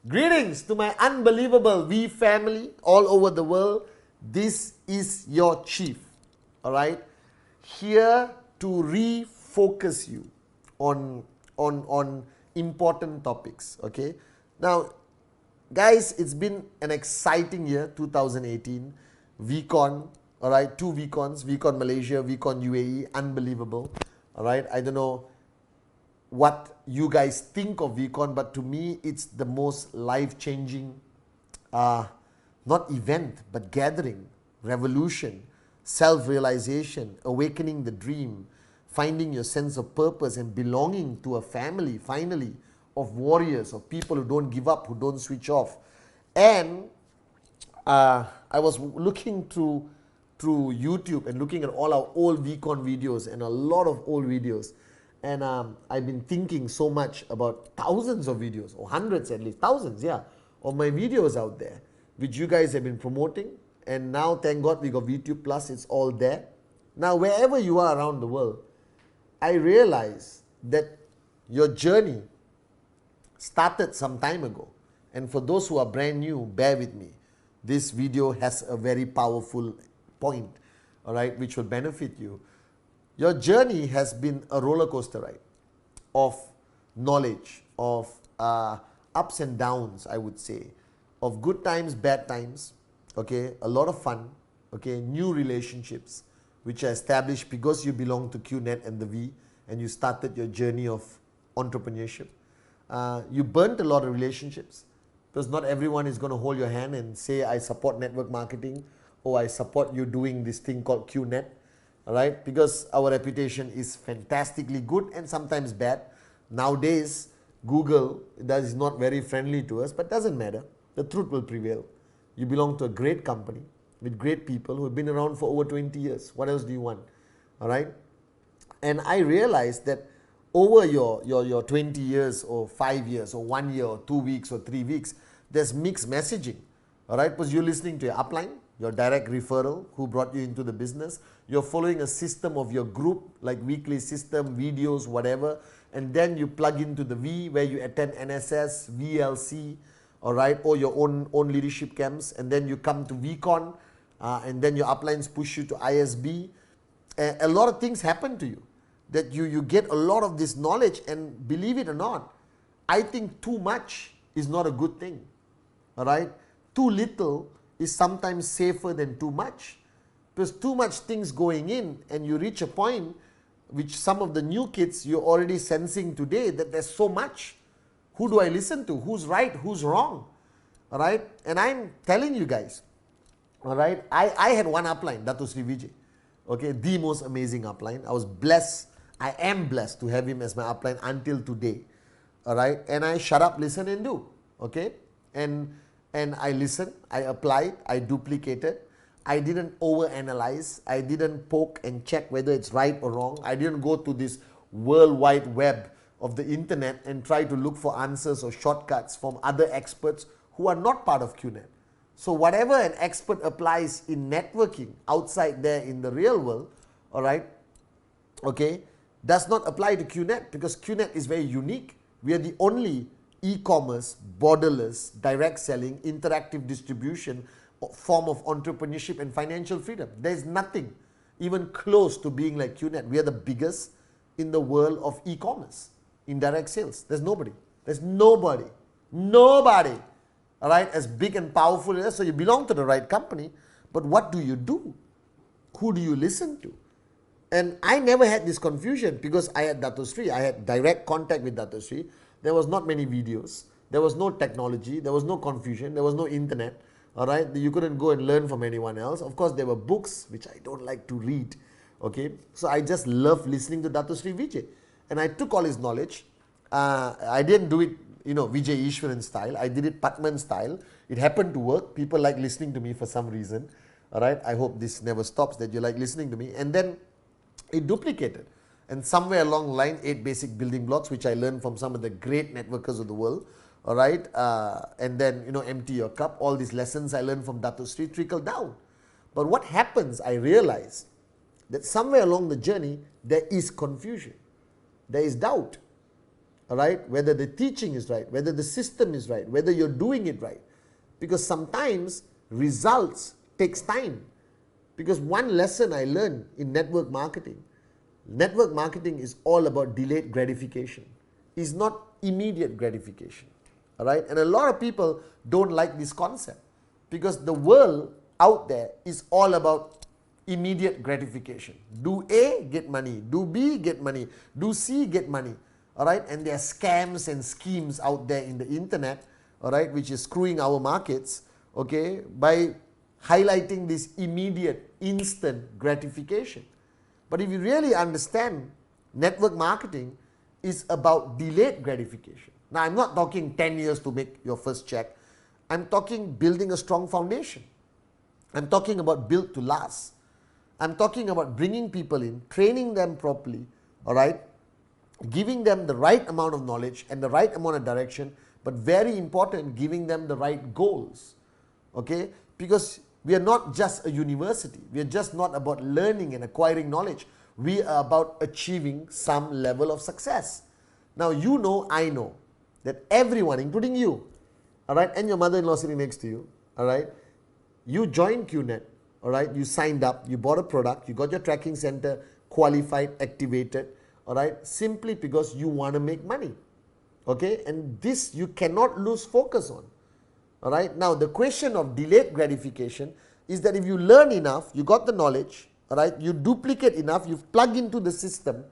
Greetings to my unbelievable V family all over the world. This is your chief, all right, here to refocus you on important topics. Okay, now guys, it's been an exciting year, 2018. VCon, all right, two VCons, VCon Malaysia, VCon UAE, unbelievable. All right, I don't know what you guys think of VCon, but to me it's the most life-changing, not event, but gathering, revolution, self-realization, awakening the dream, finding your sense of purpose and belonging to a family, finally, of warriors, of people who don't give up, who don't switch off. And I was looking through YouTube and looking at all our old VCon videos and a lot of old videos. And I've been thinking so much about thousands of videos, or hundreds at least, thousands, yeah, of my videos out there, which you guys have been promoting. And now, thank God, we got VTube Plus, it's all there. Now, wherever you are around the world, I realize that your journey started some time ago. And for those who are brand new, bear with me. This video has a very powerful point, all right, which will benefit you. Your journey has been a roller coaster ride of knowledge, of ups and downs, I would say, of good times, bad times, okay, a lot of fun, okay, new relationships, which are established because you belong to QNET and the V, and you started your journey of entrepreneurship. You burnt a lot of relationships, because not everyone is going to hold your hand and say, I support network marketing, or I support you doing this thing called QNET. All right, because our reputation is fantastically good and sometimes bad. Nowadays, Google is not very friendly to us, but doesn't matter. The truth will prevail. You belong to a great company with great people who have been around for over 20 years. What else do you want? All right. And I realized that over your 20 years or 5 years or 1 year or 2 weeks or 3 weeks, there's mixed messaging. All right, because you're listening to your upline, your direct referral who brought you into the business. You're following a system of your group, like weekly system, videos, whatever. And then you plug into the V where you attend NSS, VLC, all right, or your own leadership camps. And then you come to VCon, and then your uplines push you to ISB. A lot of things happen to you, that you get a lot of this knowledge, and believe it or not, I think too much is not a good thing, all right? Too little is sometimes safer than too much. Because too much things going in, and you reach a point which some of the new kids you're already sensing today, that there's so much. Who do I listen to? Who's right? Who's wrong? All right? And I'm telling you guys, all right, I had one upline, Dato Sri Vijay, okay, the most amazing upline. I was blessed, I am blessed to have him as my upline until today, all right? And I shut up, listen and do, okay? And I listened, I applied, I duplicated. I didn't overanalyze. I didn't poke and check whether it's right or wrong. I didn't go to this world wide web of the internet and try to look for answers or shortcuts from other experts who are not part of QNET. So whatever an expert applies in networking outside there in the real world, all right, okay, does not apply to QNET, because QNET is very unique. We are the only e-commerce, borderless, direct selling, interactive distribution form of entrepreneurship and financial freedom. There is nothing even close to being like QNET. We are the biggest in the world of e-commerce, in direct sales. There's nobody. There's nobody. Nobody. All right, as big and powerful as. So you belong to the right company, but what do you do? Who do you listen to? And I never had this confusion, because I had Dato Sri. I had direct contact with Dato Sri. There was not many videos. There was no technology. There was no confusion. There was no internet. All right, you couldn't go and learn from anyone else. Of course, there were books which I don't like to read. Okay, so I just love listening to Dato Sri Vijay, and I took all his knowledge. I didn't do it, Vijay Ishwaran style. I did it Pathman style. It happened to work. People like listening to me for some reason. All right, I hope this never stops, that you like listening to me. And then it duplicated. And somewhere along the line, 8 basic building blocks, which I learned from some of the great networkers of the world, all right, and then, empty your cup. All these lessons I learned from Dato Sri trickle down. But what happens, I realize that somewhere along the journey, there is confusion. There is doubt, all right, whether the teaching is right, whether the system is right, whether you're doing it right. Because sometimes results takes time. Because one lesson I learned in network marketing is all about delayed gratification. It's not immediate gratification, all right. And a lot of people don't like this concept because the world out there is all about immediate gratification. Do A, get money. Do B, get money. Do C, get money. All right, and there are scams and schemes out there in the internet, all right, which is screwing our markets, okay, by highlighting this immediate, instant gratification. But if you really understand, network marketing is about delayed gratification. Now, I'm not talking 10 years to make your first check. I'm talking building a strong foundation. I'm talking about built to last. I'm talking about bringing people in, training them properly, all right, giving them the right amount of knowledge and the right amount of direction, but very important, giving them the right goals, okay, because we are not just a university. We are just not about learning and acquiring knowledge. We are about achieving some level of success. Now, you know, I know that everyone, including you, all right, and your mother-in-law sitting next to you, all right, you joined QNET, all right, you signed up, you bought a product, you got your tracking center qualified, activated, all right, simply because you want to make money, okay, and this you cannot lose focus on. All right. Now, the question of delayed gratification is that if you learn enough, you got the knowledge, all right, you duplicate enough, you plug into the system,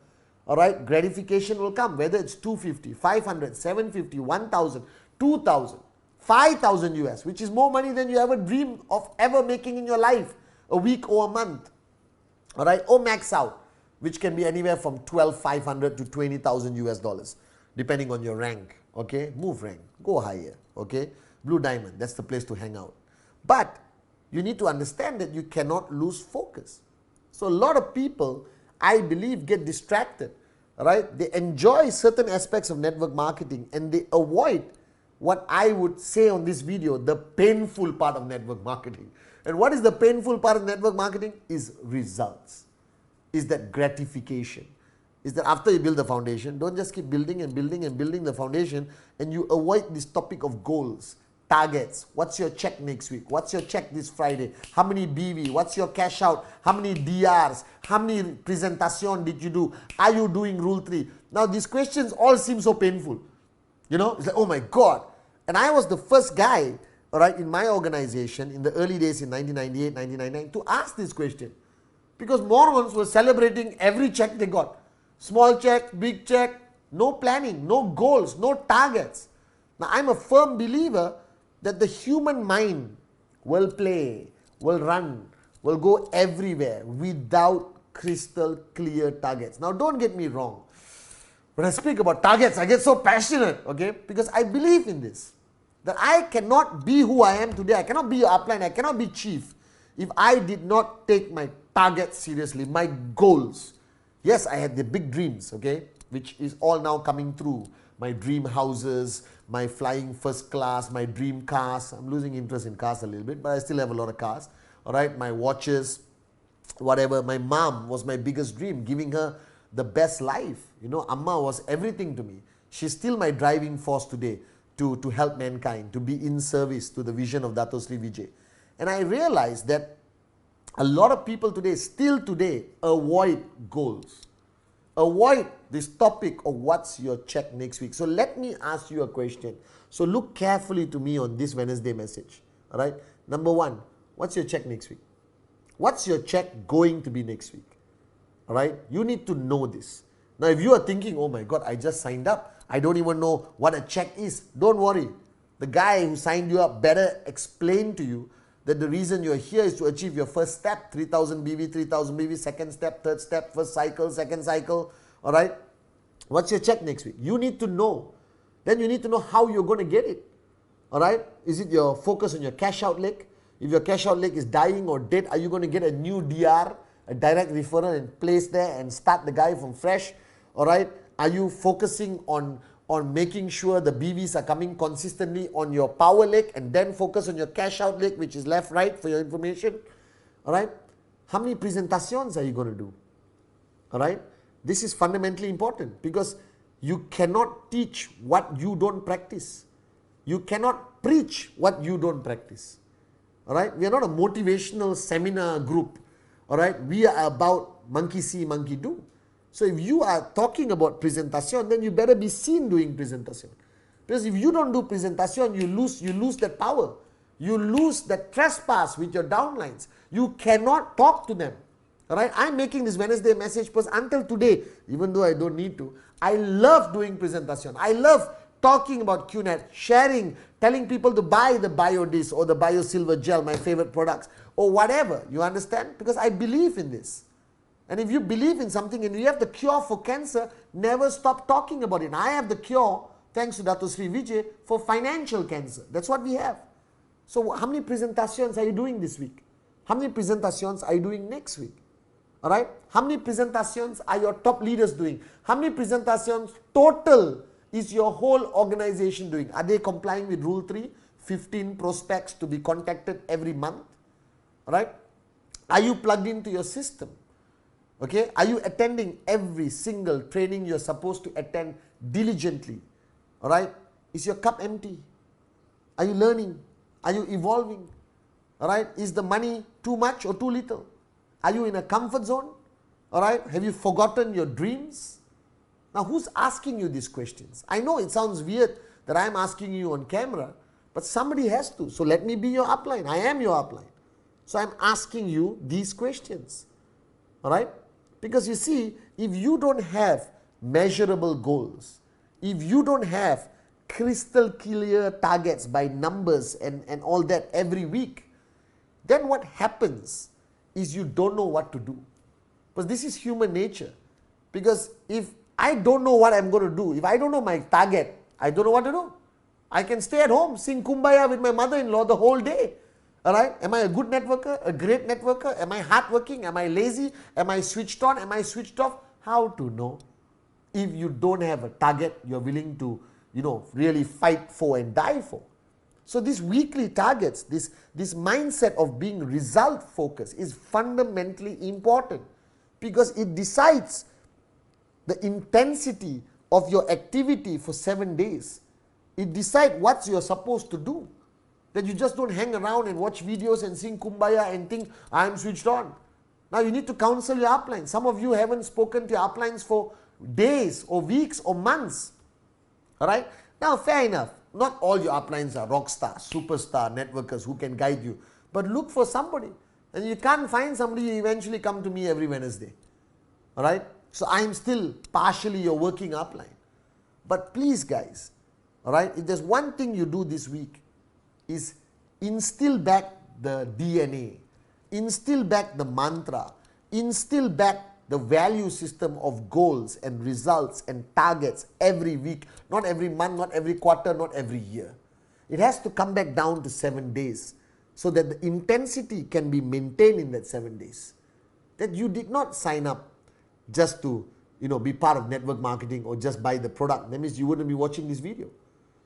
all right, gratification will come, whether it's 250, 500, 750, 1,000, 2,000, 5,000 US, which is more money than you ever dreamed of ever making in your life, a week or a month, all right, or max out, which can be anywhere from 12,500 to 20,000 US dollars, depending on your rank, okay, move rank, go higher, okay. Blue diamond, that's the place to hang out. But you need to understand that you cannot lose focus. So a lot of people, I believe, get distracted, right? They enjoy certain aspects of network marketing and they avoid what I would say on this video, the painful part of network marketing. And what is the painful part of network marketing? Is results. Is that gratification. Is that after you build the foundation, don't just keep building and building and building the foundation and you avoid this topic of goals. Targets, what's your check next week, what's your check this Friday, how many BV, what's your cash out, how many DRs, how many presentation did you do, are you doing rule 3? Now these questions all seem so painful, you know, it's like, oh my God. And I was the first guy, all right, in my organization in the early days in 1998, 1999 to ask this question, because morons were celebrating every check they got, small check, big check, no planning, no goals, no targets. Now I'm a firm believer that the human mind will play, will run, will go everywhere without crystal clear targets. Now don't get me wrong. When I speak about targets, I get so passionate, okay, because I believe in this. That I cannot be who I am today, I cannot be your upline, I cannot be chief if I did not take my targets seriously, my goals. Yes, I had the big dreams, okay, which is all now coming through. My dream houses, my flying first class, my dream cars. I'm losing interest in cars a little bit, but I still have a lot of cars. All right, my watches, whatever. My mom was my biggest dream, giving her the best life. You know, Amma was everything to me. She's still my driving force today to help mankind, to be in service to the vision of Dato Sri Vijay. And I realized that a lot of people today, still today, avoid goals. Avoid this topic of what's your check next week. So let me ask you a question. So look carefully to me on this Wednesday message. All right. Number one, what's your check next week? What's your check going to be next week? All right. You need to know this. Now, if you are thinking, oh my God, I just signed up, I don't even know what a check is. Don't worry. The guy who signed you up better explain to you that the reason you're here is to achieve your first step, 3,000 BV, 3,000 BV, second step, third step, first cycle, second cycle, all right? What's your check next week? You need to know. Then you need to know how you're going to get it, all right? Is it your focus on your cash out leg? If your cash out leg is dying or dead, are you going to get a new DR, a direct referral and place there and start the guy from fresh, all right? Are you focusing on on making sure the BVs are coming consistently on your power leg, and then focus on your cash out leg, which is left, right, for your information. All right. How many presentations are you going to do? All right. This is fundamentally important, because you cannot teach what you don't practice. You cannot preach what you don't practice. All right. We are not a motivational seminar group. All right. We are about monkey see, monkey do. So if you are talking about presentation, then you better be seen doing presentation. Because if you don't do presentation, you lose that power. You lose that trespass with your downlines. You cannot talk to them. All right. I'm making this Wednesday message because until today, even though I don't need to, I love doing presentation. I love talking about QNET, sharing, telling people to buy the BioDis or the BioSilver Gel, my favorite products, or whatever. You understand? Because I believe in this. And if you believe in something and you have the cure for cancer, never stop talking about it. And I have the cure, thanks to Dato Sri Vijay, for financial cancer. That's what we have. So how many presentations are you doing this week? How many presentations are you doing next week? All right? How many presentations are your top leaders doing? How many presentations total is your whole organization doing? Are they complying with Rule 3? 15 prospects to be contacted every month? All right? Are you plugged into your system? Okay? Are you attending every single training you're supposed to attend diligently? All right? Is your cup empty? Are you learning? Are you evolving? All right? Is the money too much or too little? Are you in a comfort zone? All right? Have you forgotten your dreams? Now, who's asking you these questions? I know it sounds weird that I'm asking you on camera, but somebody has to. So let me be your upline. I am your upline. So I'm asking you these questions. All right? Because you see, if you don't have measurable goals, if you don't have crystal clear targets by numbers and all that every week, then what happens is you don't know what to do. Because this is human nature. Because if I don't know what I'm going to do, if I don't know my target, I don't know what to do. I can stay at home, sing Kumbaya with my mother-in-law the whole day. All right? Am I a good networker, a great networker? Am I hardworking? Am I lazy? Am I switched on? Am I switched off? How to know? If you don't have a target you're willing to, really fight for and die for. So these weekly targets, this mindset of being result focused is fundamentally important, because it decides the intensity of your activity for 7 days. It decides what you're supposed to do. That you just don't hang around and watch videos and sing Kumbaya and think, I'm switched on. Now you need to counsel your upline. Some of you haven't spoken to your uplines for days or weeks or months. All right? Now, fair enough. Not all your uplines are rock stars, superstar, networkers who can guide you. But look for somebody. And you can't find somebody, you eventually come to me every Wednesday. All right? So I'm still partially your working upline. But please, guys, all right, if there's one thing you do this week, is instill back the DNA, instill back the mantra, instill back the value system of goals and results and targets every week, not every month, not every quarter, not every year. It has to come back down to 7 days so that the intensity can be maintained in that 7 days. That you did not sign up just to be part of network marketing or just buy the product. That means you wouldn't be watching this video.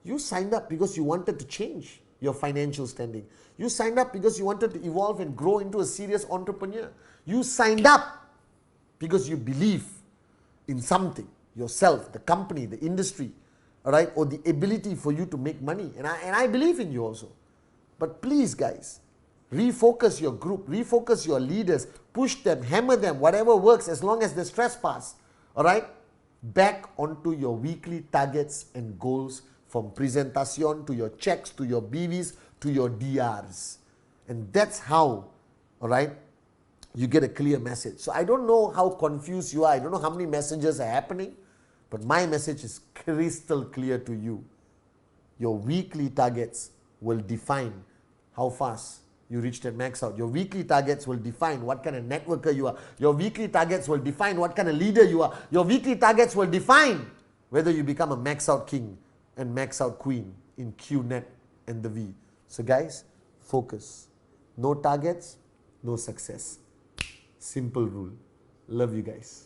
You signed up because you wanted to change your financial standing. You signed up because you wanted to evolve and grow into a serious entrepreneur. You signed up because you believe in something, yourself, the company, the industry, all right, or the ability for you to make money. And I believe in you also. But please, guys, refocus your group, refocus your leaders, push them, hammer them, whatever works as long as the stress pass, all right, back onto your weekly targets and goals, from presentation to your checks, to your BVs, to your DRs. And that's how, all right, you get a clear message. So I don't know how confused you are. I don't know how many messages are happening, but my message is crystal clear to you. Your weekly targets will define how fast you reach that max out. Your weekly targets will define what kind of networker you are. Your weekly targets will define what kind of leader you are. Your weekly targets will define whether you become a max out king and max out queen in QNET and the V. So guys, focus. No targets, no success. Simple rule. Love you guys.